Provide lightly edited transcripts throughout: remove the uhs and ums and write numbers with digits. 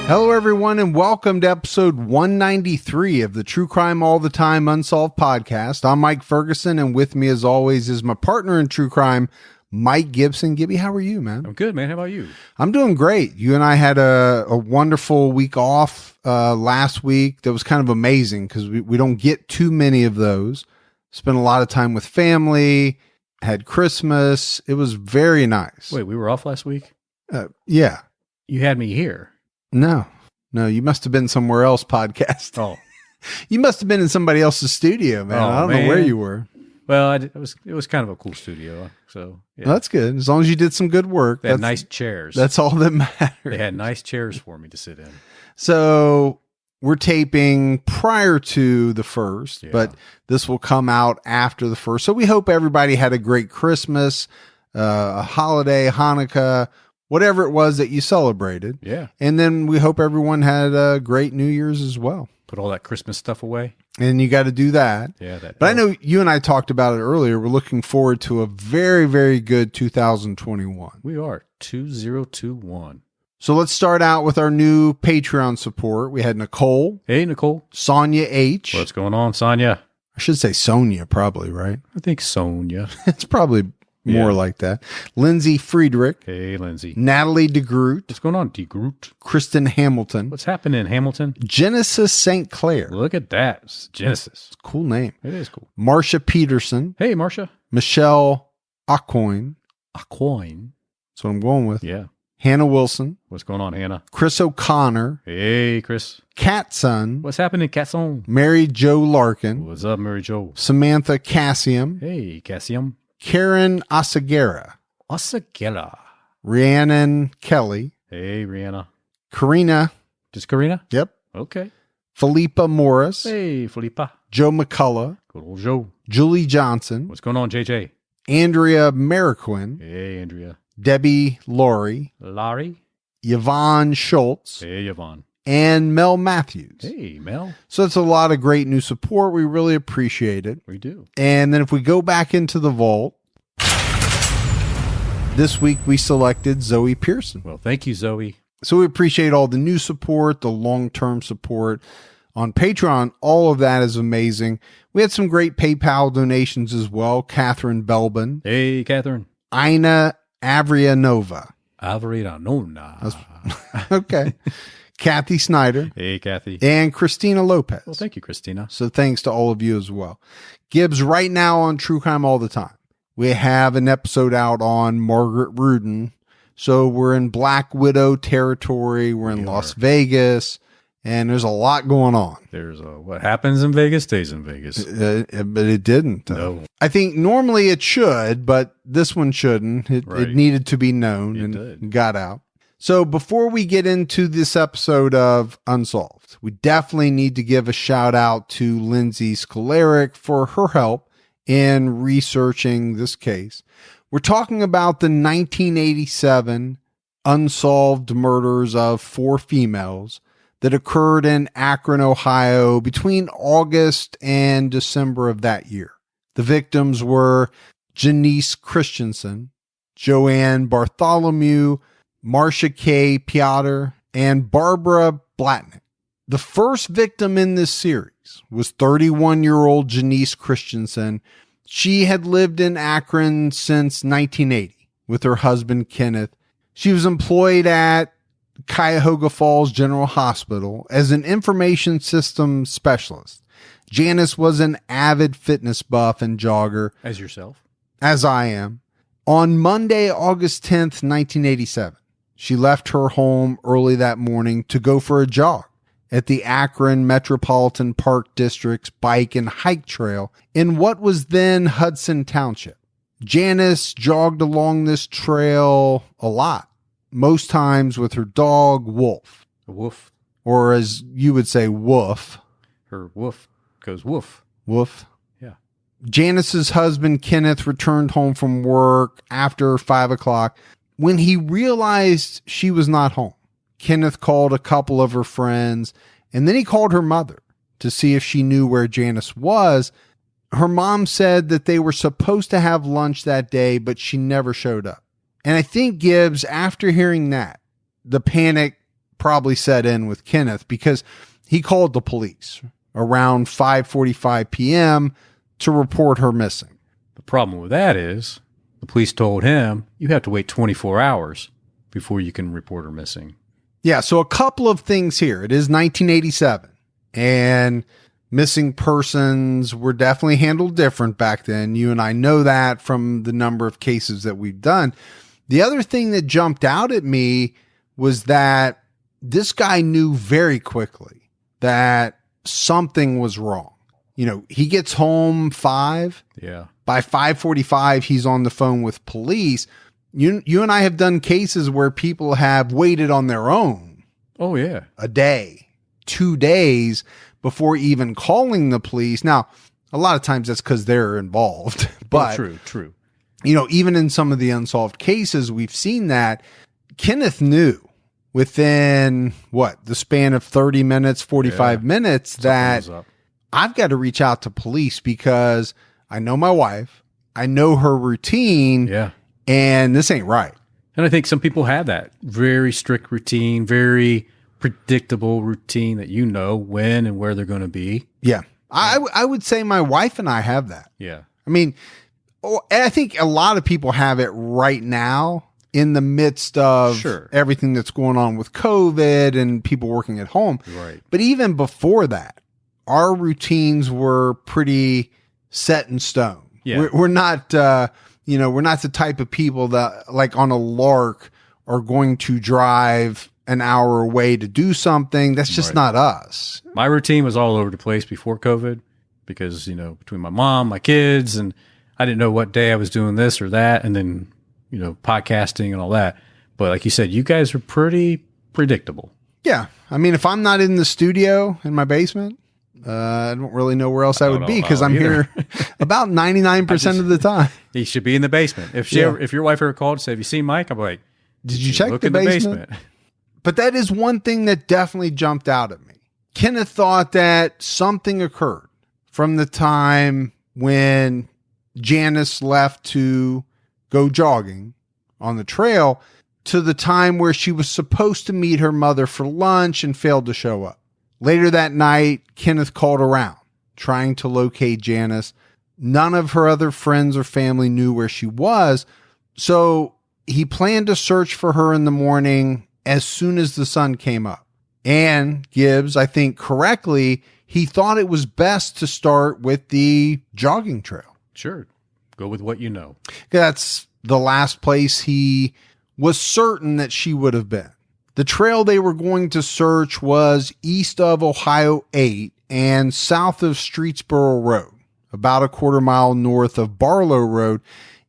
Hello, everyone, and welcome to episode 193 of the True Crime All the Time Unsolved podcast. I'm Mike Ferguson, and with me, as always, is my partner in true crime, Mike Gibson. Gibby, how are you, man? I'm good, man. How about you? I'm doing great. You and I had a wonderful week off last week. That was kind of amazing because we don't get too many of those. Spent a lot of time with family, had Christmas. It was very nice. Wait, we were off last week? Yeah. You had me here. No, you must have been somewhere else podcast. Oh. You must have been in somebody else's studio, man. I don't know where you were. Well, it was kind of a cool studio, so yeah. Well, that's good. As long as you did some good work. They had nice chairs. That's all that matters. They had nice chairs for me to sit in. So we're taping prior to the 1st, but this will come out after the 1st. So we hope everybody had a great Christmas, a holiday, Hanukkah, whatever it was that you celebrated. Yeah. And then we hope everyone had a great New Year's as well. Put all that Christmas stuff away. And you got to do that. Yeah. But I know you and I talked about it earlier. We're looking forward to a very, very good 2021. We are 2021. So let's start out with our new Patreon support. We had Nicole. Hey, Nicole. Sonia H. What's going on, Sonia? I should say Sonia, probably, right? I think Sonia. It's probably more like that. Lindsay Friedrich. Hey, Lindsay. Natalie DeGroot. What's going on, DeGroot? Kristen Hamilton. What's happening, Hamilton? Genesis St. Clair. Look at that. It's Genesis. Cool name. It is cool. Marcia Peterson. Hey, Marcia. Michelle Aquoin. Aquoin. That's what I'm going with. Yeah. Hannah Wilson. What's going on, Hannah? Chris O'Connor. Hey, Chris. Catson. What's happening, Catson? Mary Jo Larkin. What's up, Mary Jo? Samantha Cassium. Hey, Cassium. Karen Asagera. Asagera. Rhiannon Kelly. Hey, Rihanna. Karina. Just Karina? Yep. Okay. Philippa Morris. Hey, Philippa. Joe McCullough. Good old Joe. Julie Johnson. What's going on, JJ? Andrea Mariquin. Hey, Andrea. Debbie Laurie. Larry. Yvonne Schultz. Hey, Yvonne. And Mel Matthews. Hey, Mel. So it's a lot of great new support. We really appreciate it. We do. And then if we go back into the vault, this week we selected Zoe Pearson. Well, thank you, Zoe. So we appreciate all the new support, the long-term support on Patreon. All of that is amazing. We had some great PayPal donations as well. Catherine Belbin. Hey, Catherine. Ina Avrianova. Avrianova. Okay. Kathy Snyder. Hey, Kathy. And Christina Lopez. Well, thank you, Christina. So thanks to all of you as well. Gibbs, right now on True Crime All the Time, we have an episode out on Margaret Rudin. So we're in Black Widow territory. We're in Las Vegas, and there's a lot going on. There's what happens in Vegas stays in Vegas. But it didn't. No. I think normally it should, but this one shouldn't. It needed to be known and got out. So before we get into this episode of Unsolved, we definitely need to give a shout out to Lindsay Skolaric for her help in researching this case. We're talking about the 1987 unsolved murders of 4 females that occurred in Akron, Ohio between August and December of that year. The victims were Janice Christensen, Joann Bartholomew, Marcia Piotter, and Barbara Blatnik. The first victim in this series was 31-year-old Janice Christensen. She had lived in Akron since 1980 with her husband, Kenneth. She was employed at Cuyahoga Falls General Hospital as an information system specialist. Janice was an avid fitness buff and jogger. As yourself? As I am. On Monday, August 10th, 1987, she left her home early that morning to go for a jog at the Akron Metropolitan Park District's bike and hike trail in what was then Hudson Township. Janice jogged along this trail a lot, most times with her dog, Wolf. Woof. Or as you would say, Woof. Her woof goes woof. Woof. Yeah. Janice's husband, Kenneth, returned home from work after 5 o'clock. When he realized she was not home, Kenneth called a couple of her friends, and then he called her mother to see if she knew where Janice was. Her mom said that they were supposed to have lunch that day, but she never showed up. And I think Gibbs, after hearing that, the panic probably set in with Kenneth because he called the police around 5:45 p.m. to report her missing. The problem with that is the police told him you have to wait 24 hours before you can report her missing. Yeah, so a couple of things here. It is 1987, and missing persons were definitely handled different back then. You and I know that from the number of cases that we've done. The other thing that jumped out at me was that this guy knew very quickly that something was wrong. You know, he gets home 5. Yeah. By 5:45, he's on the phone with police. You and I have done cases where people have waited on their own. Oh, yeah. A day, 2 days before even calling the police. Now, a lot of times that's because they're involved. But True. You know, even in some of the unsolved cases, we've seen that Kenneth knew within the span of 30 minutes, 45 minutes that I've got to reach out to police because I know my wife, I know her routine. Yeah. And this ain't right. And I think some people have that very strict routine, very predictable routine that you know when and where they're going to be. Yeah. I would say my wife and I have that. Yeah. I mean, I think a lot of people have it right now in the midst of everything that's going on with COVID and people working at home. Right. But even before that, our routines were pretty set in stone. Yeah. We're not, we're not the type of people that like on a lark are going to drive an hour away to do something. That's just not us. My routine was all over the place before COVID because, between my mom, my kids, and I didn't know what day I was doing this or that. And then, podcasting and all that. But like you said, you guys are pretty predictable. Yeah. I mean, if I'm not in the studio in my basement, I don't really know where else I would be because I'm here about 99% of the time. He should be in the basement. If your wife ever called and said, "Have you seen Mike?" I'm like, "Did you check the basement?" But that is one thing that definitely jumped out at me. Kenneth thought that something occurred from the time when Janice left to go jogging on the trail to the time where she was supposed to meet her mother for lunch and failed to show up. Later that night, Kenneth called around, trying to locate Janice. None of her other friends or family knew where she was, so he planned to search for her in the morning as soon as the sun came up. And Gibbs, I think correctly, he thought it was best to start with the jogging trail. Sure. Go with what you know. That's the last place he was certain that she would have been. The trail they were going to search was east of Ohio 8 and south of Streetsboro Road, about a quarter mile north of Barlow Road.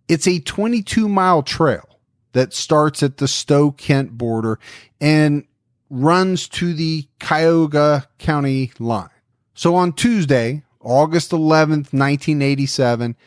It's a 22-mile trail that starts at the Stowe-Kent border and runs to the Cuyahoga County line. So on Tuesday, August 11th, 1987,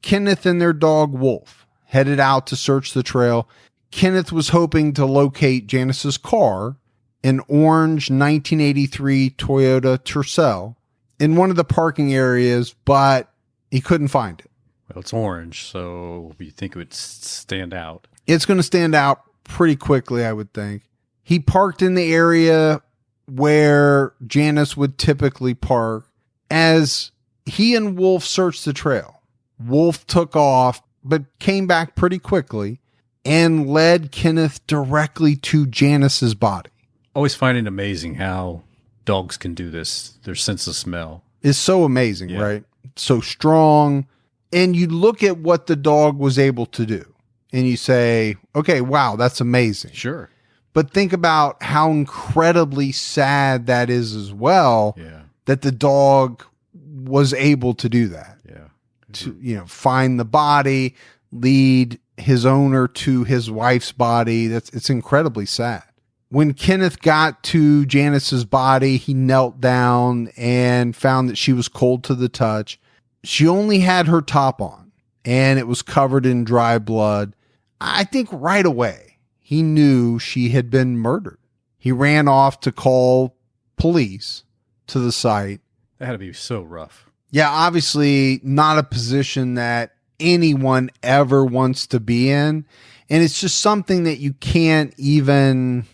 Kenneth and their dog Wolf headed out to search the trail. Kenneth was hoping to locate Janice's car, an orange 1983 Toyota Tercel, in one of the parking areas, but he couldn't find it. Well, it's orange, so you think it would stand out. It's going to stand out pretty quickly, I would think. He parked in the area where Janice would typically park. As he and Wolf searched the trail, Wolf took off, but came back pretty quickly and led Kenneth directly to Janice's body. Always find it amazing how dogs can do this. Their sense of smell is so amazing, right? So strong. And you look at what the dog was able to do and you say, okay, wow, that's amazing. Sure. But think about how incredibly sad that is as well, that the dog was able to do that. Yeah. To, find the body, lead his owner to his wife's body. It's incredibly sad. When Kenneth got to Janice's body, he knelt down and found that she was cold to the touch. She only had her top on and it was covered in dry blood. I think right away he knew she had been murdered. He ran off to call police to the site. That had to be so rough. Yeah, obviously not a position that anyone ever wants to be in. And it's just something that you can't even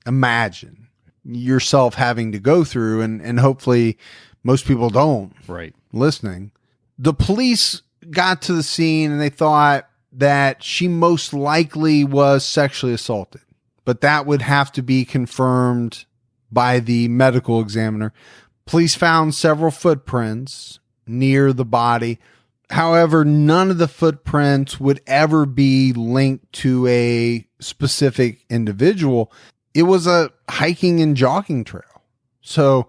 imagine. yourself having to go through, and hopefully most people don't. Right. Listening. The police got to the scene and they thought that she most likely was sexually assaulted, but that would have to be confirmed by the medical examiner. Police found several footprints near the body. However, none of the footprints would ever be linked to a specific individual. It was a hiking and jogging trail. So,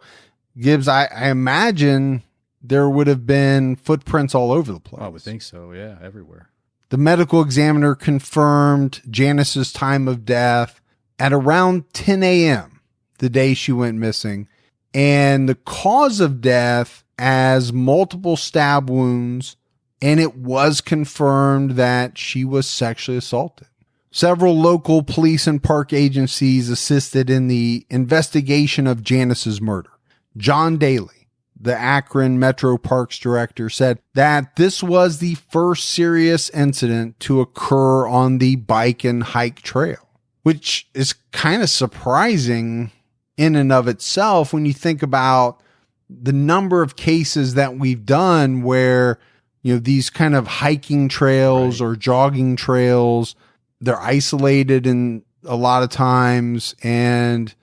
Gibbs, I imagine there would have been footprints all over the place. I would think so. Yeah, everywhere. The medical examiner confirmed Janice's time of death at around 10 a.m. the day she went missing, and the cause of death as multiple stab wounds, and it was confirmed that she was sexually assaulted. Several local police and park agencies assisted in the investigation of Janice's murder. John Daly, the Akron Metro Parks director, said that this was the first serious incident to occur on the bike and hike trail, which is kind of surprising in and of itself when you think about the number of cases that we've done where, these kind of hiking trails or jogging trails, they're isolated in a lot of times. And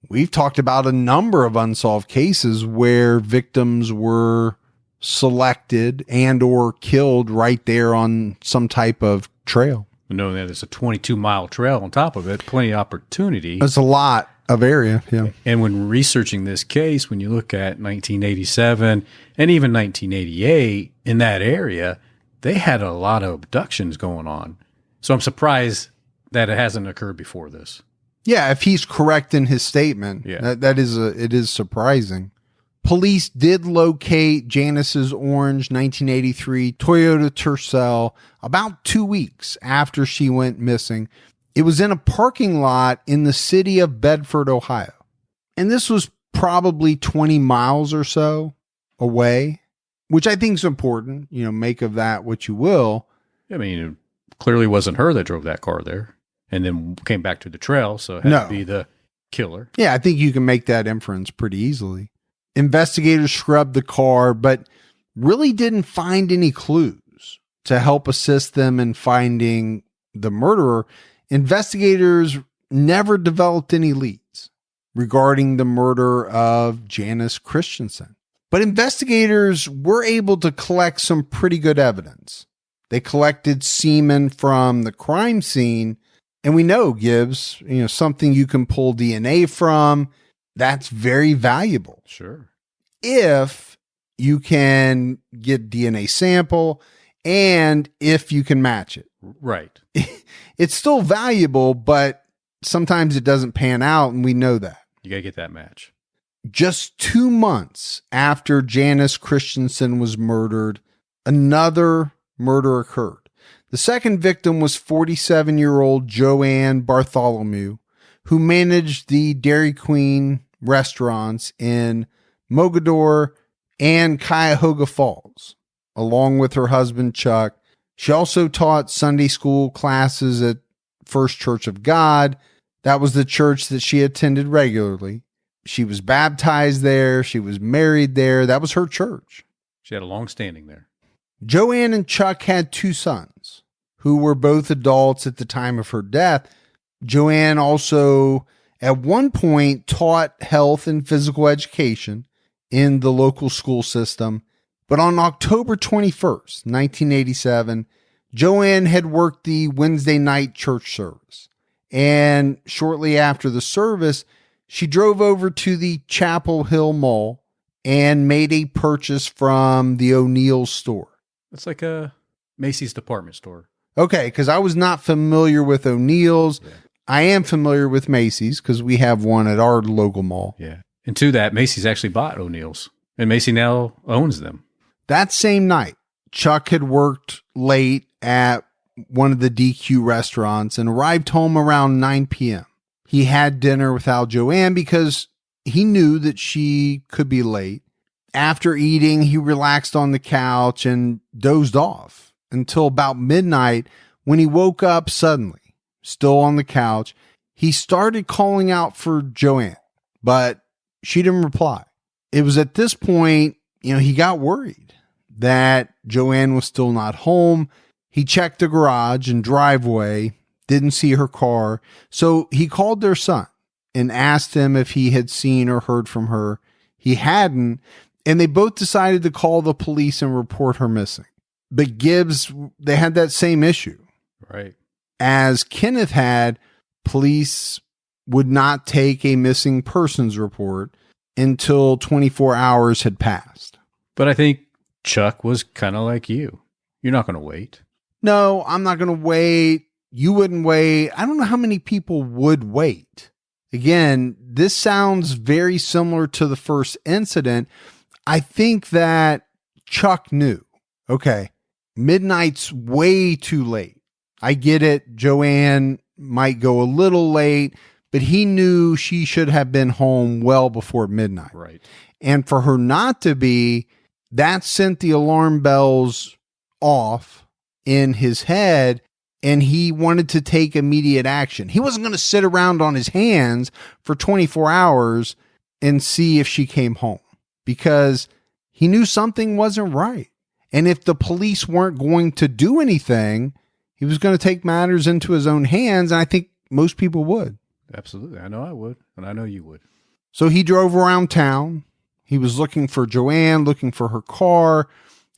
we've talked about a number of unsolved cases where victims were selected and or killed right there on some type of trail. Knowing that it's a 22-mile trail on top of it, plenty of opportunity. That's a lot of area, yeah. And when researching this case, when you look at 1987 and even 1988 in that area, they had a lot of abductions going on. So I'm surprised that it hasn't occurred before this. Yeah, if he's correct in his statement, it is surprising. Police did locate Janice's orange 1983 Toyota Tercel about 2 weeks after she went missing. It was in a parking lot in the city of Bedford, Ohio. And this was probably 20 miles or so away, which I think is important. Make of that what you will. I mean, it clearly wasn't her that drove that car there and then came back to the trail, so it had to be the killer. Yeah, I think you can make that inference pretty easily. Investigators scrubbed the car, but really didn't find any clues to help assist them in finding the murderer. Investigators never developed any leads regarding the murder of Janice Christensen. But investigators were able to collect some pretty good evidence. They collected semen from the crime scene, and we know, Gibbs, something you can pull DNA from. That's very valuable. Sure. If you can get DNA sample and if you can match it. Right. It's still valuable, but sometimes it doesn't pan out, and we know that. You got to get that match. Just 2 months after Janice Christensen was murdered, another murder occurred. The second victim was 47-year-old Joann Bartholomew, who managed the Dairy Queen restaurants in Mogador and Cuyahoga Falls, along with her husband, Chuck. She also taught Sunday school classes at First Church of God. That was the church that she attended regularly. She was baptized there. She was married there. That was her church. She had a long standing there. Joann and Chuck had 2 sons who were both adults at the time of her death. Joann also at one point taught health and physical education in the local school system. But on October 21st, 1987, Joann had worked the Wednesday night church service. And shortly after the service, she drove over to the Chapel Hill Mall and made a purchase from the O'Neill's store. It's like a Macy's department store. Okay, because I was not familiar with O'Neill's. Yeah. I am familiar with Macy's because we have one at our local mall. Yeah. And to that, Macy's actually bought O'Neill's, and Macy now owns them. That same night, Chuck had worked late at one of the DQ restaurants and arrived home around 9 p.m. He had dinner without Joann because he knew that she could be late. After eating, he relaxed on the couch and dozed off until about midnight when he woke up suddenly, still on the couch. He started calling out for Joann, but she didn't reply. It was at this point, he got worried that Joann was still not home. He checked the garage and driveway, didn't see her car. So he called their son and asked him if he had seen or heard from her. He hadn't, and they both decided to call the police and report her missing. But Gibbs, they had that same issue. Right. As Kenneth had, police would not take a missing persons report until 24 hours had passed. But I think Chuck was kind of like you. You're not going to wait. No, I'm not going to wait. You wouldn't wait. I don't know how many people would wait. Again, this sounds very similar to the first incident. I think that Chuck knew, okay, midnight's way too late. I get it. Joann might go a little late, but he knew she should have been home well before midnight. Right. And for her not to be, that sent the alarm bells off in his head, and he wanted to take immediate action. He wasn't going to sit around on his hands for 24 hours and see if she came home, because he knew something wasn't right. And if the police weren't going to do anything, he was going to take matters into his own hands. And I think most people would. Absolutely. I know I would. And I know you would. So he drove around town. He was looking for Joann, looking for her car.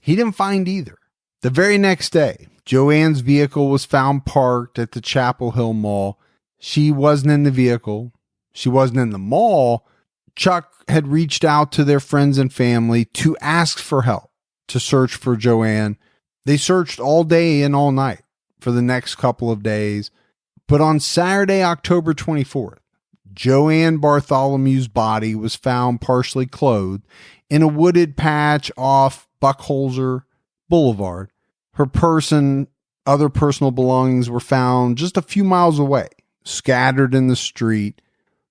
He didn't find either. The very next day, Joann's vehicle was found parked at the Chapel Hill Mall. She wasn't in the vehicle. She wasn't in the mall. Chuck had reached out to their friends and family to ask for help to search for Joann. They searched all day and all night for the next couple of days. But on Saturday, October 24th, Joann Bartholomew's body was found partially clothed in a wooded patch off Buckholzer Boulevard. Her purse and other personal belongings were found just a few miles away, scattered in the street.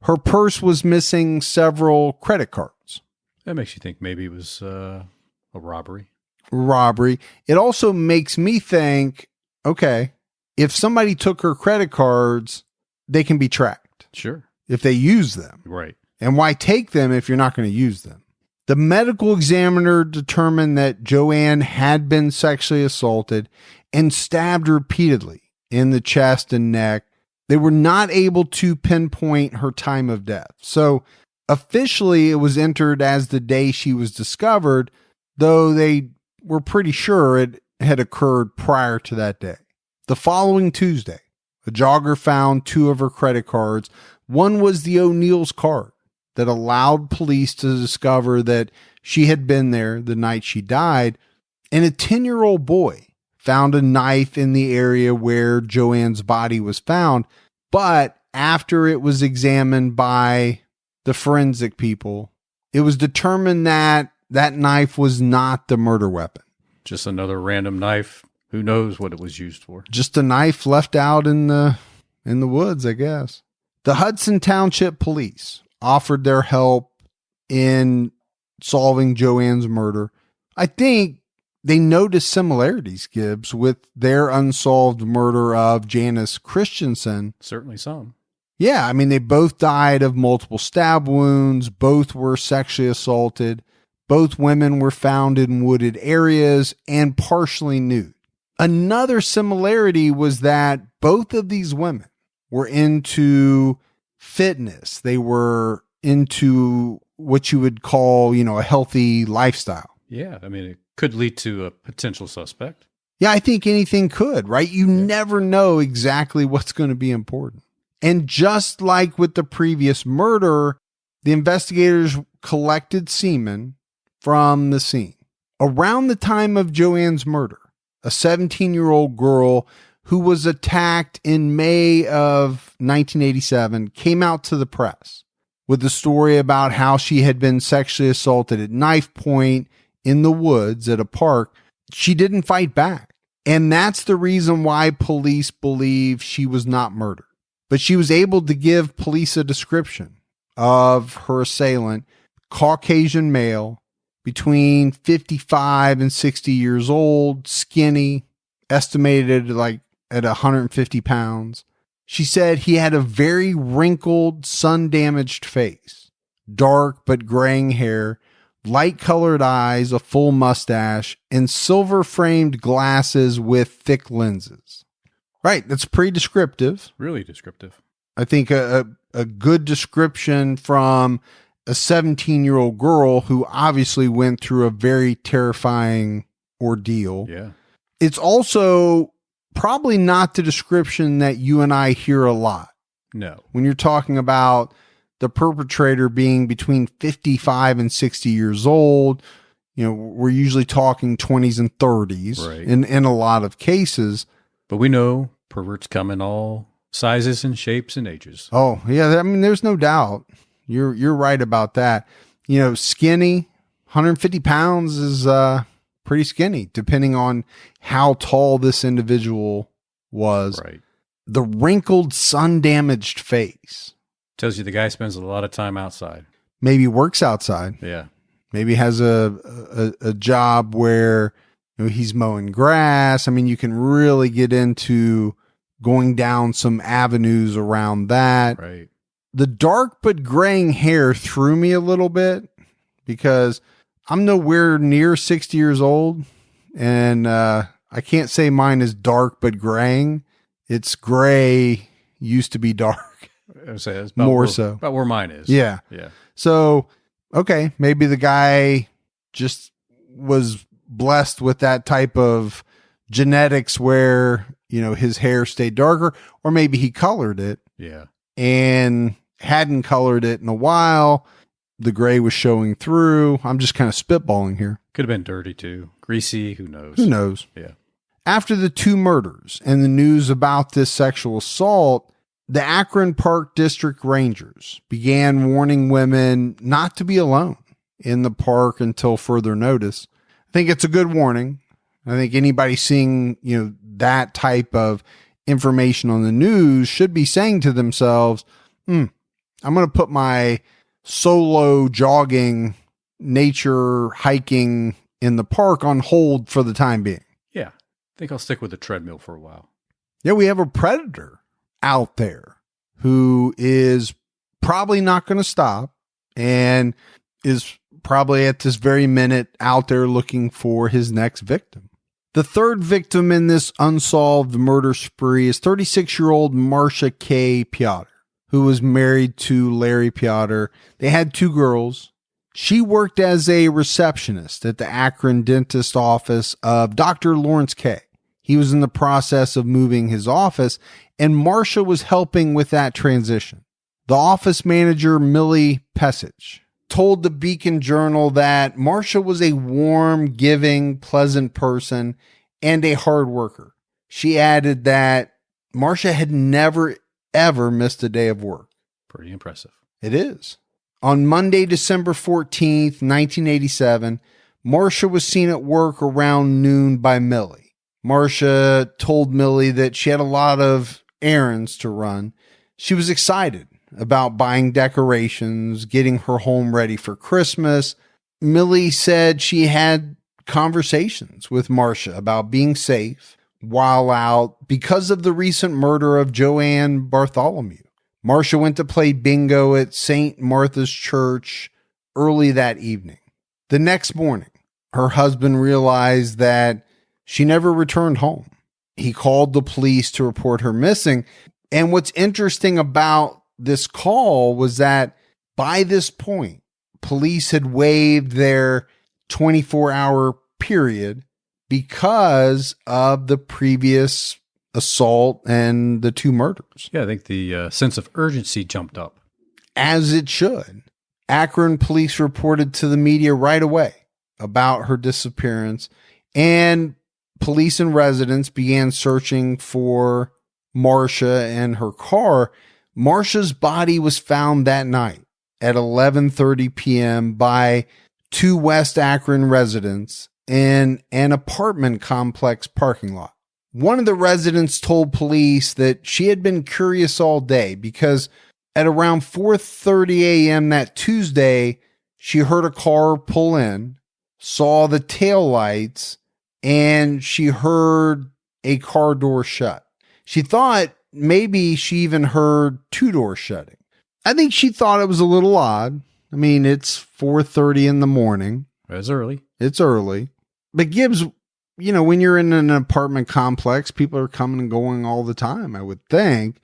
Her purse was missing several credit cards. That makes you think maybe it was a robbery. It also makes me think, okay, if somebody took her credit cards, they can be tracked. Sure. If they use them. Right. And why take them if you're not going to use them? The medical examiner determined that Joann had been sexually assaulted and stabbed repeatedly in the chest and neck. They were not able to pinpoint her time of death. So officially it was entered as the day she was discovered, though they were pretty sure it had occurred prior to that day. The following Tuesday, a jogger found two of her credit cards. One was the O'Neill's card that allowed police to discover that she had been there the night she died. And a 10-year-old boy found a knife in the area where Joann's body was found. But after it was examined by the forensic people, it was determined that that knife was not the murder weapon. Just another random knife. Who knows what it was used for? Just a knife left out in the woods, I guess. The Hudson Township Police offered their help in solving Joann's murder. I think they noticed similarities, Gibbs, with their unsolved murder of Janice Christensen. Certainly some. Yeah, I mean, they both died of multiple stab wounds. Both were sexually assaulted. Both women were found in wooded areas and partially nude. Another similarity was that both of these women were into fitness. They were into what you would call, a healthy lifestyle. Yeah, I mean, it could lead to a potential suspect. Yeah, I think anything could, right? You never know exactly what's going to be important. And just like with the previous murder, the investigators collected semen from the scene. Around the time of Joann's murder, a 17-year-old girl who was attacked in May of 1987 came out to the press with the story about how she had been sexually assaulted at knife point in the woods at a park. She didn't fight back. And that's the reason why police believe she was not murdered. But she was able to give police a description of her assailant, Caucasian male, between 55 and 60 years old, skinny, estimated like at 150 pounds. She said he had a very wrinkled, sun-damaged face. dark but graying hair, light-colored eyes, a full mustache, and silver-framed glasses with thick lenses. Right, that's pretty descriptive. Really descriptive. I think a good description from a 17-year-old girl who obviously went through a very terrifying ordeal. Yeah. It's also probably not the description that you and I hear a lot. No. When you're talking about the perpetrator being between 55 and 60 years old, we're usually talking 20s and 30s right. in a lot of cases. But we know perverts come in all sizes and shapes and ages. Oh, yeah. I mean, there's no doubt. You're right about that. Skinny, 150 pounds is pretty skinny, depending on how tall this individual was. Right. The wrinkled, sun-damaged face. Tells you the guy spends a lot of time outside. Maybe works outside. Yeah. Maybe has a job where he's mowing grass. I mean, you can really get into going down some avenues around that. Right. The dark but graying hair threw me a little bit because I'm nowhere near 60 years old, and I can't say mine is dark but graying. It's gray, used to be dark. I would say it's about where mine is. Yeah. Yeah. So, okay, maybe the guy just was blessed with that type of genetics where, his hair stayed darker, or maybe he colored it. Yeah. And hadn't colored it in a while. The gray was showing through. I'm just kind of spitballing here. Could have been dirty too. Greasy. Who knows? Who knows? Yeah. After the 2 murders and the news about this sexual assault, the Akron Park District Rangers began warning women not to be alone in the park until further notice. I think it's a good warning. I think anybody seeing, that type of information on the news should be saying to themselves, I'm going to put my solo jogging, nature hiking in the park on hold for the time being. Yeah. I think I'll stick with the treadmill for a while. Yeah, we have a predator out there who is probably not going to stop and is probably at this very minute out there looking for his next victim. The third victim in this unsolved murder spree is 36-year-old Marcia Piotter, who was married to Larry Piotter. They had 2 girls. She worked as a receptionist at the Akron dentist office of Dr. Lawrence K. He was in the process of moving his office, and Marcia was helping with that transition. The office manager, Millie Pesich, told the Beacon Journal that Marcia was a warm, giving, pleasant person and a hard worker. She added that Marcia had never, ever missed a day of work. Pretty impressive. It is. On Monday, December 14th, 1987, Marcia was seen at work around noon by Millie. Marcia told Millie that she had a lot of errands to run. She was excited about buying decorations, getting her home ready for Christmas. Millie said she had conversations with Marcia about being safe while out because of the recent murder of Joann Bartholomew. Marcia went to play bingo at St. Martha's Church early that evening. The next morning, her husband realized that she never returned home. He called the police to report her missing. And what's interesting about this call was that by this point, police had waived their 24-hour period because of the previous assault and the 2 murders. Yeah, I think the sense of urgency jumped up. As it should. Akron police reported to the media right away about her disappearance, and police and residents began searching for Marcia and her car. Marcia's body was found that night at 11:30 p.m. by 2 West Akron residents in an apartment complex parking lot. One of the residents told police that she had been curious all day because at around 4:30 a.m. that Tuesday, she heard a car pull in, saw the taillights, and she heard a car door shut. She thought maybe she even heard 2 doors shutting. I think she thought it was a little odd. I mean, it's 4:30 in the morning. It's early. It's early. But Gibbs, when you're in an apartment complex, people are coming and going all the time, I would think.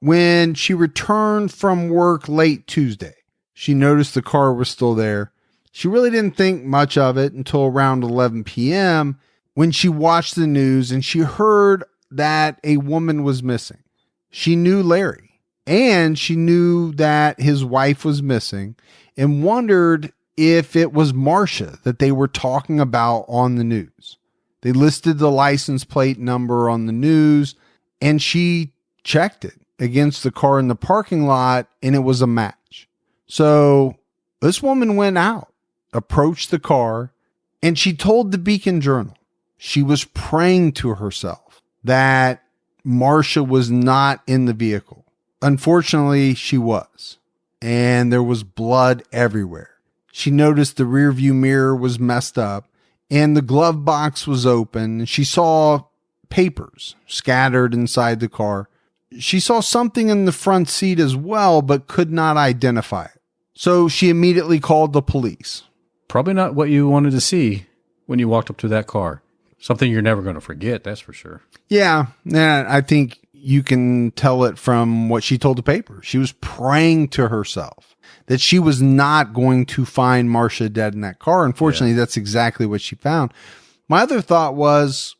When she returned from work late Tuesday, she noticed the car was still there. She really didn't think much of it until around 11 p.m. when she watched the news and she heard that a woman was missing. She knew Larry, and she knew that his wife was missing, and wondered if it was Marcia that they were talking about on the news. They listed the license plate number on the news, and she checked it against the car in the parking lot, and it was a match. So this woman went out, approached the car, and she told the Beacon Journal she was praying to herself that Marcia was not in the vehicle. Unfortunately, she was, and there was blood everywhere. She noticed the rearview mirror was messed up, and the glove box was open, and she saw papers scattered inside the car. She saw something in the front seat as well, but could not identify it. So she immediately called the police. Probably not what you wanted to see when you walked up to that car. Something you're never going to forget, that's for sure. Yeah, and I think you can tell it from what she told the paper. She was praying to herself that she was not going to find Marcia dead in that car. Unfortunately, That's exactly what she found. My other thought was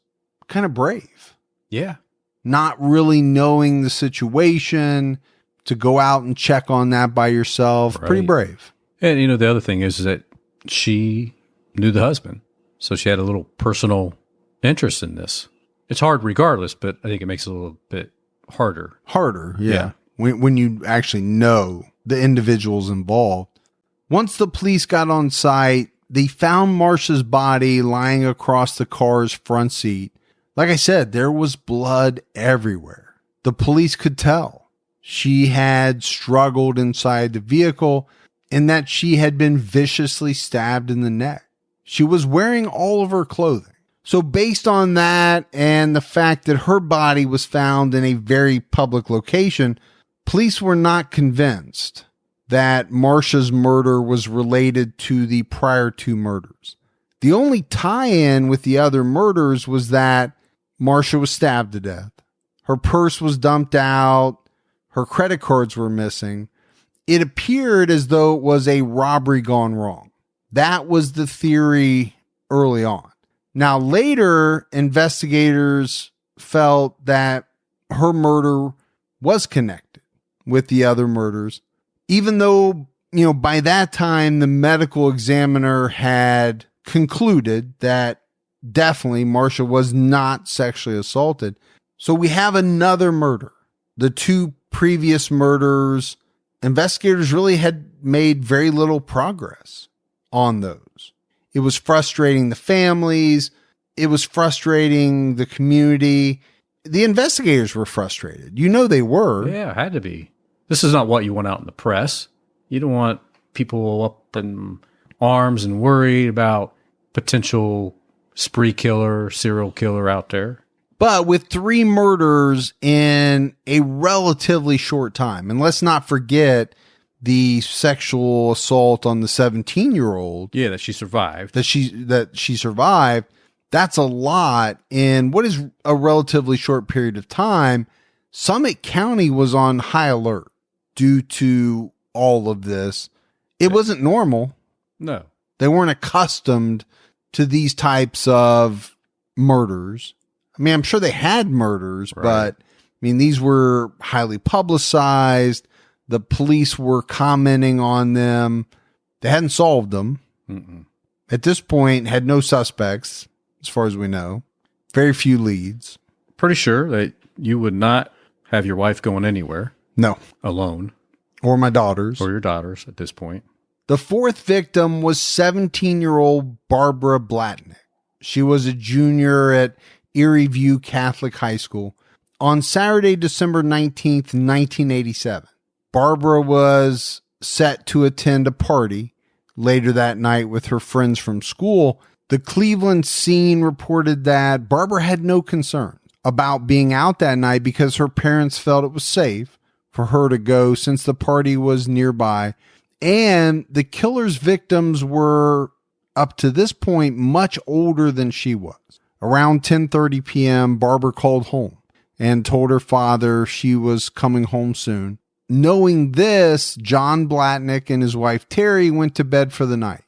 kind of brave. Yeah. Not really knowing the situation, to go out and check on that by yourself. Right. Pretty brave. And, the other thing is that she knew the husband. So she had a little personal interest in this. It's hard regardless, but I think it makes it a little bit harder. Harder, yeah. When you actually know the individuals involved. Once the police got on site, they found Marcia's body lying across the car's front seat. Like I said, there was blood everywhere. The police could tell she had struggled inside the vehicle and that she had been viciously stabbed in the neck. She was wearing all of her clothing. So based on that and the fact that her body was found in a very public location, police were not convinced that Marcia's murder was related to the prior two murders. The only tie-in with the other murders was that Marcia was stabbed to death. Her purse was dumped out. Her credit cards were missing. It appeared as though it was a robbery gone wrong. That was the theory early on. Now, later, investigators felt that her murder was connected with the other murders, even though, by that time, the medical examiner had concluded that definitely Marcia was not sexually assaulted. So we have another murder. The two previous murders, investigators really had made very little progress on those. It was frustrating the families. It was frustrating the community. The investigators were frustrated. They were. Yeah, it had to be. This is not what you want out in the press. You don't want people up in arms and worried about potential spree killer, serial killer out there. But with 3 murders in a relatively short time, and let's not forget the sexual assault on the 17-year-old. Yeah, that she survived. That she survived. That's a lot in what is a relatively short period of time. Summit County was on high alert due to all of this. It wasn't normal. No. They weren't accustomed to these types of murders. I mean, I'm sure they had murders, right, but these were highly publicized. The police were commenting on them. They hadn't solved them. Mm-mm. At this point, had no suspects, as far as we know. Very few leads. Pretty sure that you would not have your wife going anywhere. No. Alone. Or my daughters. Or your daughters at this point. The 4th victim was 17-year-old Barbara Blatnik. She was a junior at Erie View Catholic High School on Saturday, December 19th, 1987. Barbara was set to attend a party later that night with her friends from school. The Cleveland Scene reported that Barbara had no concern about being out that night because her parents felt it was safe for her to go since the party was nearby And the killer's victims were, up to this point, much older than she was. Around 10:30 p.m., Barbara called home and told her father she was coming home soon. Knowing this, Joann Bartholomew and his wife Terry went to bed for the night.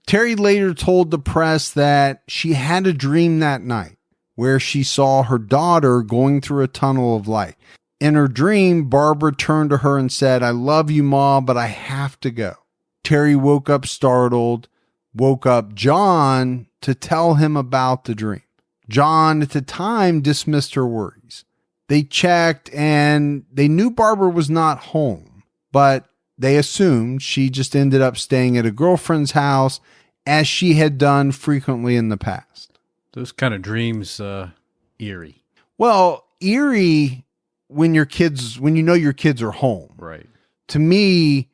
Terry later told the press that she had a dream that night where she saw her daughter going through a tunnel of light. In her dream, Barbara turned to her and said, "I love you, Ma, but I have to go." Terry woke up startled, woke up John to tell him about the dream. John, at the time, dismissed her worries. They checked and they knew Barbara was not home, but they assumed she just ended up staying at a girlfriend's house, as she had done frequently in the past. Those kind of dreams, eerie. Well, eerie when you know your kids are home. Right. To me,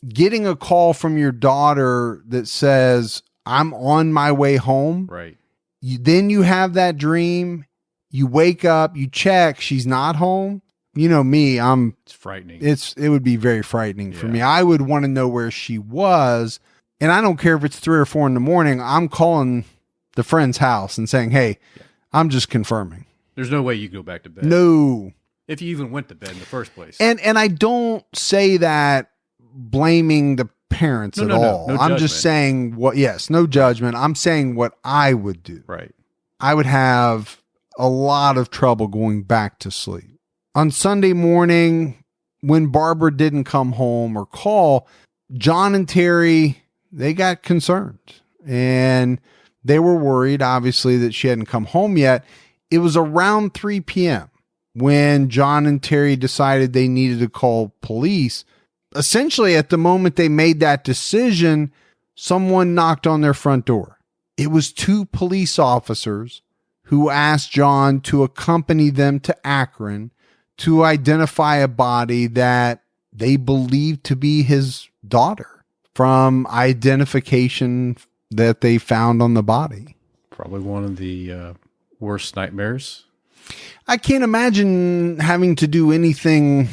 getting a call from your daughter that says, "I'm on my way home." Right. Then you have that dream. You wake up, you check, she's not home. You know me, it's frightening. It would be very frightening for me. I would want to know where she was. And I don't care if it's 3 or 4 in the morning. I'm calling the friend's house and saying, "Hey, I'm just confirming." There's no way you go back to bed. No. If you even went to bed in the first place. And I don't say that blaming the parents at all. No I'm just saying no judgment. I'm saying what I would do. Right. I would have a lot of trouble going back to sleep. On Sunday morning, when Barbara didn't come home or call, John and Terry, they got concerned. And they were worried, obviously, that she hadn't come home yet. It was around 3 p.m. when John and Terry decided they needed to call police. Essentially, at the moment they made that decision, someone knocked on their front door. It was 2 police officers who asked John to accompany them to Akron to identify a body that they believed to be his daughter from identification that they found on the body. Probably one of the worst nightmares. I can't imagine having to do anything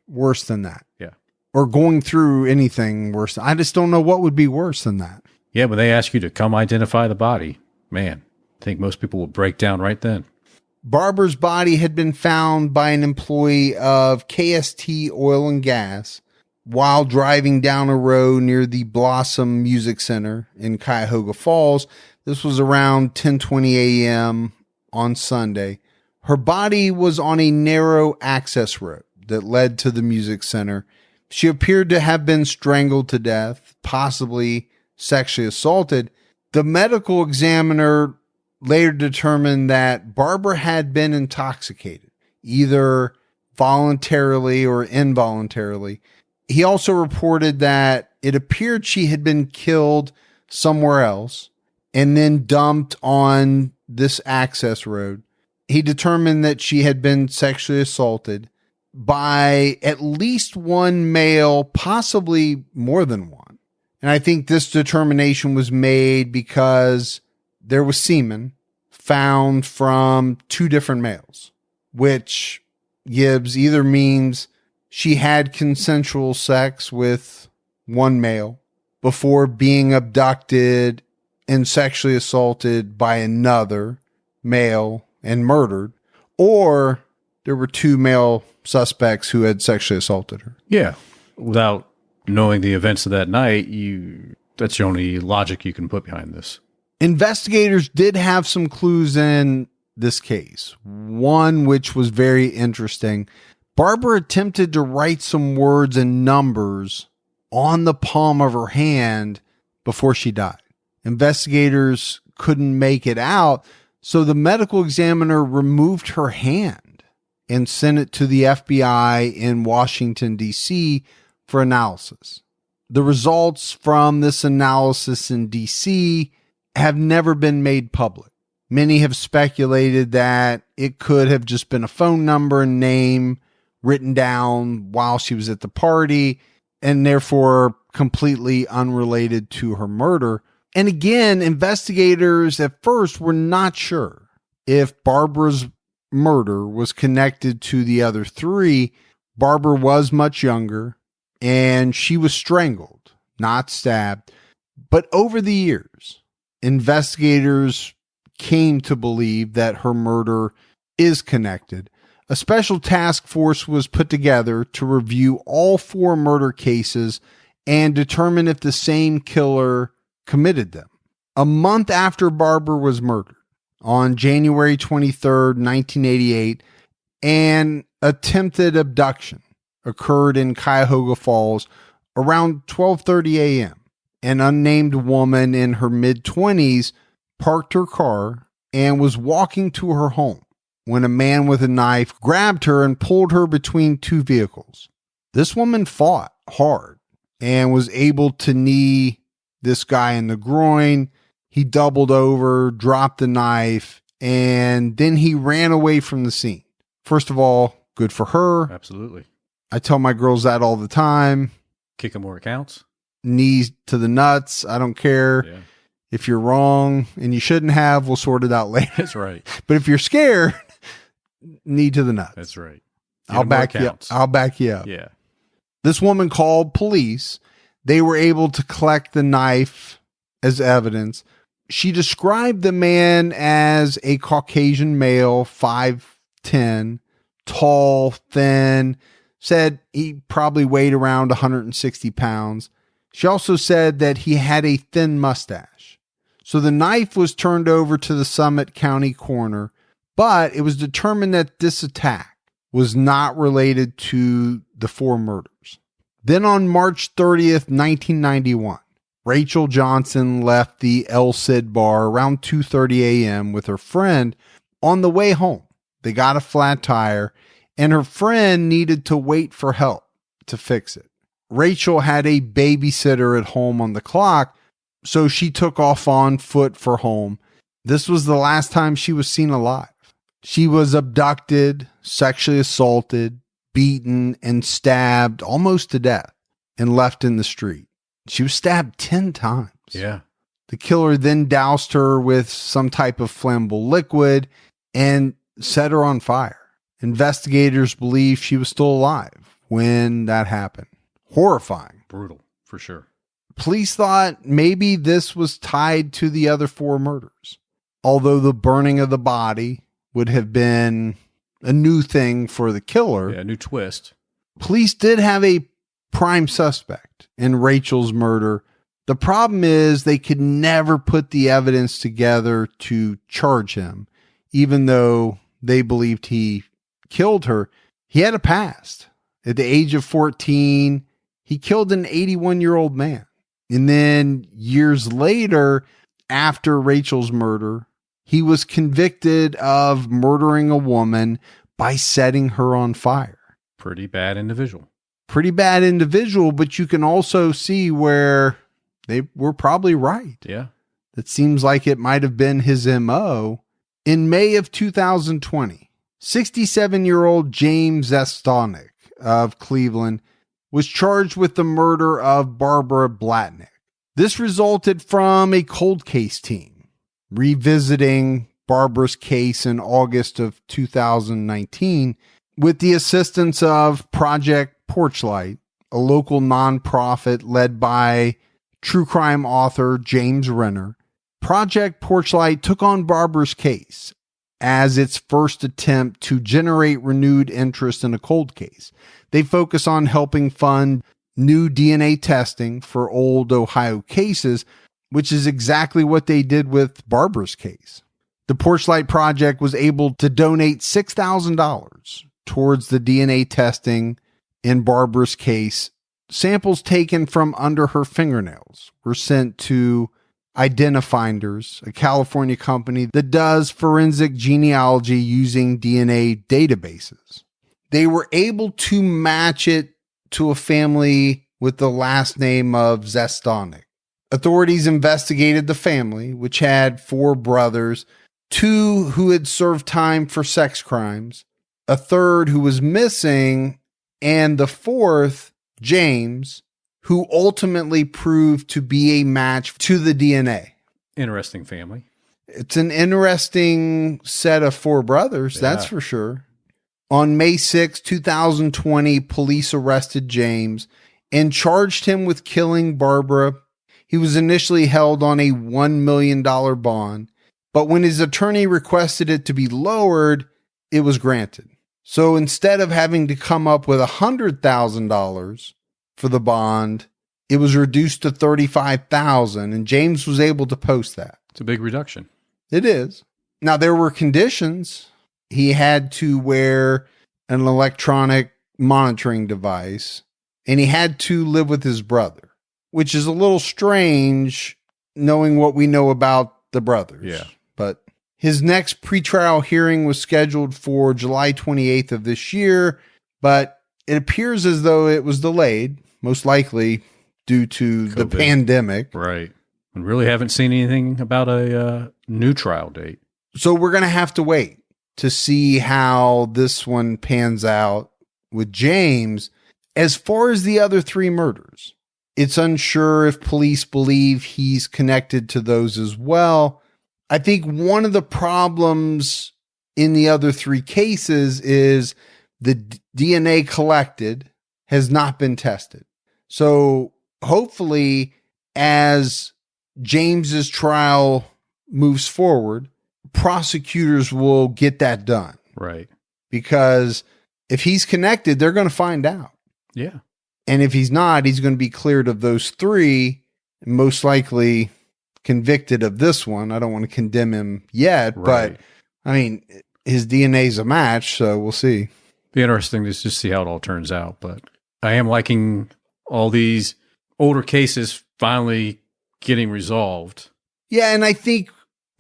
worse than that. Yeah. Or going through anything worse. I just don't know what would be worse than that. Yeah, but they ask you to come identify the body. Man, I think most people will break down right then. Barbara's body had been found by an employee of KST Oil and Gas while driving down a road near the Blossom Music Center in Cuyahoga Falls. This was around 10:20 a.m. on Sunday. Her body was on a narrow access road that led to the music center. She appeared to have been strangled to death, possibly sexually assaulted. The medical examiner later determined that Barbara had been intoxicated, either voluntarily or involuntarily. He also reported that it appeared she had been killed somewhere else and then dumped on this access road. He determined that she had been sexually assaulted by at least one male, possibly more than one. And I think this determination was made because there was semen found from 2 different males, which gives either means she had consensual sex with one male before being abducted and sexually assaulted by another male and murdered, or there were 2 male suspects who had sexually assaulted her. Yeah. Without knowing the events of that night, that's the only logic you can put behind this. Investigators did have some clues in this case. One which was very interesting. Barbara attempted to write some words and numbers on the palm of her hand before she died. Investigators couldn't make it out, so the medical examiner removed her hand and sent it to the FBI in Washington, D.C. for analysis. The results from this analysis in D.C. have never been made public. Many have speculated that it could have just been a phone number and name written down while she was at the party and therefore completely unrelated to her murder. And again, investigators at first were not sure if Barbara's murder was connected to the other 3. Barbara was much younger and she was strangled. not stabbed. But over the years, investigators came to believe that her murder is connected. A special task force was put together to review all 4 murder cases and determine if the same killer committed them. A month after Barbara was murdered, on January 23rd, 1988, an attempted abduction occurred in Cuyahoga Falls around 12:30 a.m. An unnamed woman in her mid-20s parked her car and was walking to her home when a man with a knife grabbed her and pulled her between 2 vehicles. This woman fought hard and was able to knee this guy in the groin. He doubled over, dropped the knife, and then he ran away from the scene. First of all, good for her. Absolutely. I tell my girls that all the time. Kick him where it counts. Knees to the nuts. I don't care. Yeah. If you're wrong and you shouldn't have, we'll sort it out later. That's right. But if you're scared, knee to the nuts. That's right. I'll back you up. I'll back you up. Yeah. This woman called police. They were able to collect the knife as evidence. She described the man as a Caucasian male, 5'10", tall, thin, said he probably weighed around 160 pounds. She also said that he had a thin mustache. So the knife was turned over to the Summit County coroner, but it was determined that this attack was not related to the 4 murders. Then on March 30th, 1991, Rachel Johnson left the El Cid bar around 2:30 a.m. with her friend. On the way home, they got a flat tire, and her friend needed to wait for help to fix it. Rachel had a babysitter at home on the clock, so she took off on foot for home. This was the last time she was seen alive. She was abducted, sexually assaulted, beaten, and stabbed almost to death and left in the street. She was stabbed 10 times. Yeah. The killer then doused her with some type of flammable liquid and set her on fire. Investigators believe she was still alive when that happened. Horrifying. Brutal, for sure. Police thought maybe this was tied to the other 4 murders, although the burning of the body would have been a new thing for the killer. Yeah, a new twist. Police did have a prime suspect in Rachel's murder. The problem is they could never put the evidence together to charge him, even though they believed he killed her. He had a past. At the age of 14, he killed an 81-year-old man. And then years later, after Rachel's murder, he was convicted of murdering a woman by setting her on fire. Pretty bad individual. Pretty bad individual, but you can also see where they were probably right. Yeah. It seems like it might have been his MO. In May of 2020, 67-year-old James Zastawnik of Cleveland was charged with the murder of Barbara Blatnik. This resulted from a cold case team revisiting Barbara's case in August of 2019 with the assistance of Project Porchlight, a local nonprofit led by true crime author James Renner. Project Porchlight took on Barbara's case as its first attempt to generate renewed interest in a cold case. They focus on helping fund new DNA testing for old Ohio cases, which is exactly what they did with Barbara's case. The Porchlight Project was able to donate $6,000 towards the DNA testing in Barbara's case. Samples taken from under her fingernails were sent to Identifinders, a California company that does forensic genealogy using DNA databases. They were able to match it to a family with the last name of Zastawnik. Authorities investigated the family, which had 4 brothers, 2 who had served time for sex crimes, a third who was missing, and the 4th, James, who ultimately proved to be a match to the DNA. Interesting family. It's an interesting set of 4 brothers, that's for sure. On May 6, 2020, police arrested James and charged him with killing Barbara. He was initially held on a $1 million bond, but when his attorney requested it to be lowered, it was granted. So instead of having to come up with $100,000 for the bond, it was reduced to $35,000, and James was able to post that. It's a big reduction. It is. Now, there were conditions. He had to wear an electronic monitoring device, and he had to live with his brother, which is a little strange knowing what we know about the brothers. Yeah. But his next pretrial hearing was scheduled for July 28th of this year, but it appears as though it was delayed, most likely due to COVID. The pandemic. Right. And really haven't seen anything about a new trial date. So we're going to have to wait to see how this one pans out with James. As far as the other three murders, it's unsure if police believe he's connected to those as well. I think one of the problems in the other three cases is the DNA collected has not been tested. So hopefully, as James's trial moves forward, prosecutors will get that done. Right. Because if he's connected, they're going to find out. Yeah. And if he's not, he's going to be cleared of those three, and most likely convicted of this one. I don't want to condemn him yet, right. But I mean, his DNA is a match, so we'll see. Be interesting to just see how it all turns out. But I am liking all these older cases finally getting resolved. Yeah, and I think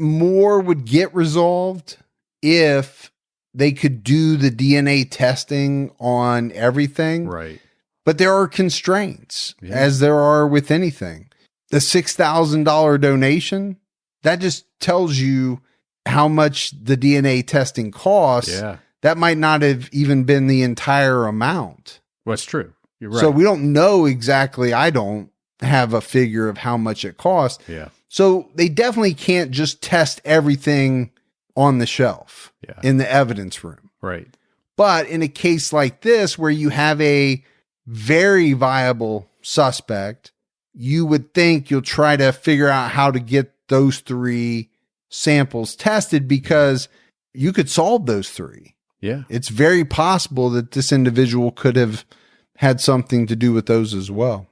more would get resolved if they could do the DNA testing on everything. Right. But there are constraints, as there are with anything. The $6,000 donation, that just tells you how much the DNA testing costs. Yeah. That might not have even been the entire amount. Well, that's true. You're right. So we don't know exactly. I don't have a figure of how much it costs. Yeah. So they definitely can't just test everything on the shelf in the evidence room. Right. But in a case like this, where you have a very viable suspect, you would think you'll try to figure out how to get those three samples tested, because you could solve those three. Yeah. It's very possible that this individual could have had something to do with those as well.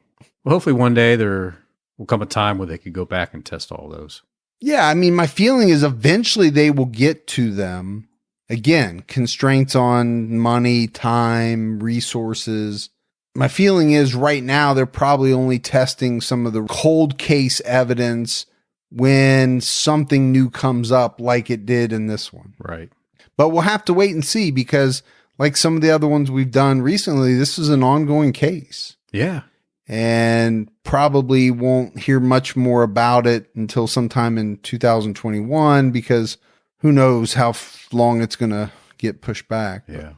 Well, hopefully one day there will come a time where they could go back and test all those. Yeah, I mean, my feeling is eventually they will get to them. Again, constraints on money, time, resources. My feeling is right now they're probably only testing some of the cold case evidence when something new comes up, like it did in this one. Right. But we'll have to wait and see, because like some of the other ones we've done recently, this is an ongoing case. Yeah. And probably won't hear much more about it until sometime in 2021, because who knows how long it's going to get pushed back. Yeah.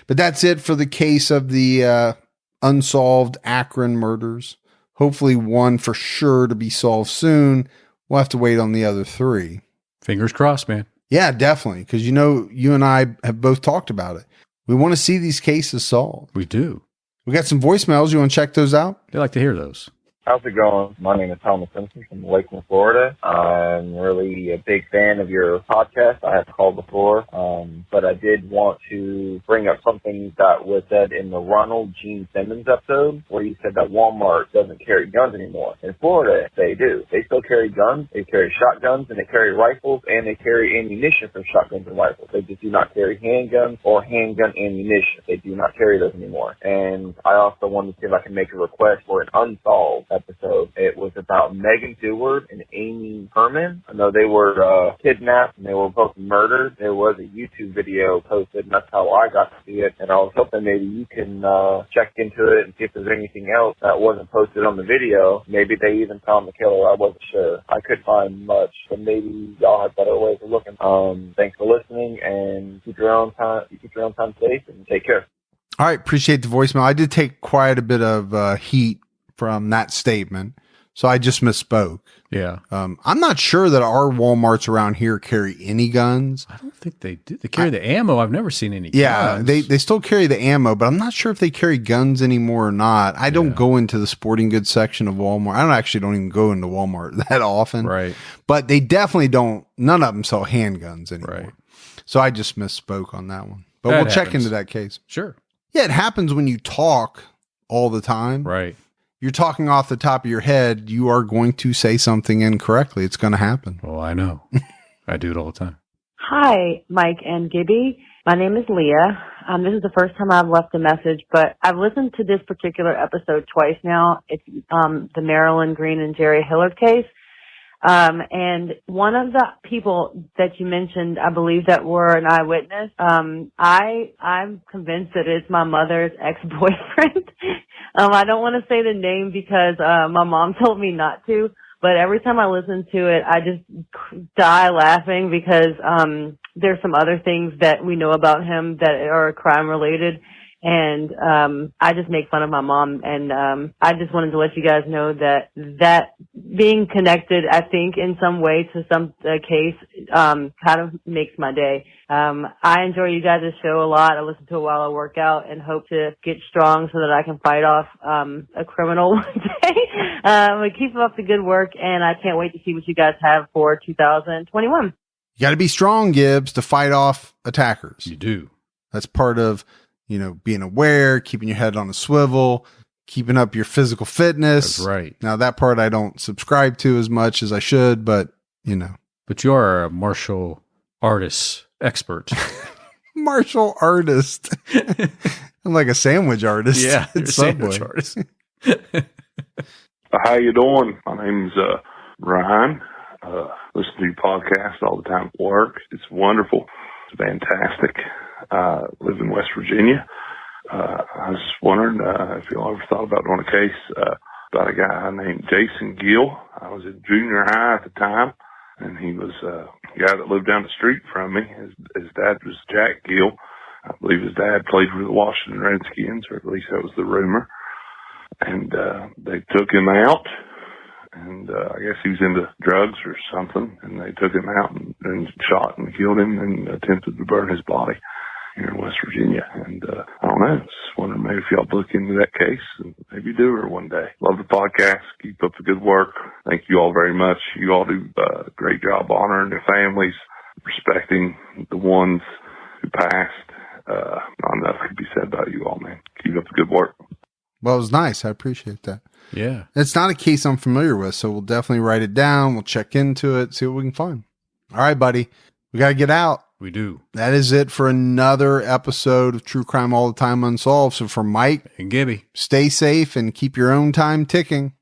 But that's it for the case of the unsolved Akron murders. Hopefully one for sure to be solved soon. We'll have to wait on the other three. Fingers crossed, man. Yeah, definitely. Because, you and I have both talked about it. We want to see these cases solved. We do. We got some voicemails. You want to check those out? They like to hear those. How's it going? My name is Thomas Simpson from Lakeland, Florida. I'm really a big fan of your podcast. I have called before, but I did want to bring up something that was said in the Ronald Gene Simmons episode, where you said that Walmart doesn't carry guns anymore. In Florida, they do. They still carry guns. They carry shotguns, and they carry rifles, and they carry ammunition from shotguns and rifles. They just do not carry handguns or handgun ammunition. They do not carry those anymore. And I also wanted to see if I can make a request for an unsolved episode. It was about Megan Deward and Amy Herman. I know they were kidnapped and they were both murdered. There was a YouTube video posted, and that's how I got to see it. And I was hoping maybe you can check into it and see if there's anything else that wasn't posted on the video. Maybe they even found the killer. I wasn't sure. I couldn't find much, but maybe y'all have better ways of looking. Thanks for listening, and keep your own time safe, and take care. All right. Appreciate the voicemail. I did take quite a bit of heat from that statement. So I just misspoke. Yeah. I'm not sure that our Walmarts around here carry any guns. I don't think they do. They carry the ammo. I've never seen any guns. They still carry the ammo, but I'm not sure if they carry guns anymore or not. I don't go into the sporting goods section of Walmart. I don't even go into Walmart that often. Right. But they definitely don't. None of them sell handguns anymore. Right. So I just misspoke on that one. But That we'll check happens. into that case. Sure. Yeah, it happens when you talk all the time. Right. You're talking off the top of your head. You are going to say something incorrectly. It's going to happen. Well, I know. I do it all the time. Hi, Mike and Gibby. My name is Leah. This is the first time I've left a message, but I've listened to this particular episode twice now. It's the Marilyn Green and Jerry Hillard case. And one of the people that you mentioned, I believe that were an eyewitness, I'm convinced that it's my mother's ex-boyfriend. I don't want to say the name because my mom told me not to, but every time I listen to it, I just die laughing because there's some other things that we know about him that are crime related. And I just make fun of my mom, and I just wanted to let you guys know that being connected, I think, in some way to some case kind of makes my day. I enjoy you guys' show a lot. I listen to it while I work out and hope to get strong so that I can fight off a criminal one day. Keep up the good work, and I can't wait to see what you guys have for 2021. You got to be strong, Gibbs, to fight off attackers. You do. That's part of being aware, keeping your head on a swivel, keeping up your physical fitness. That's right. Now, that part I don't subscribe to as much as I should, but, But you are a martial artist expert. Martial artist. I'm like a sandwich artist. Yeah, at Subway. sandwich artist. How you doing? My name's Ryan. Listen to your podcast all the time at work. It's wonderful. It's fantastic. Live in West Virginia. I was wondering if you all ever thought about doing a case about a guy named Jason Gill. I was in junior high at the time, and he was a guy that lived down the street from me. His dad was Jack Gill. I believe his dad played for the Washington Redskins, or at least that was the rumor. And they took him out, and I guess he was into drugs or something, and they took him out and shot and killed him and attempted to burn his body here in West Virginia. And I don't know, just wondering maybe if y'all look into that case and maybe do her one day. Love the podcast. Keep up the good work. Thank you all very much. You all do a great job honoring their families, respecting the ones who passed. Not enough could be said about you all, man. Keep up the good work. Well, it was nice. I appreciate that. Yeah. It's not a case I'm familiar with, so we'll definitely write it down. We'll check into it, see what we can find. All right, buddy. We got to get out. We do. That is it for another episode of True Crime All the Time Unsolved. So for Mike and Gibby, stay safe and keep your own time ticking.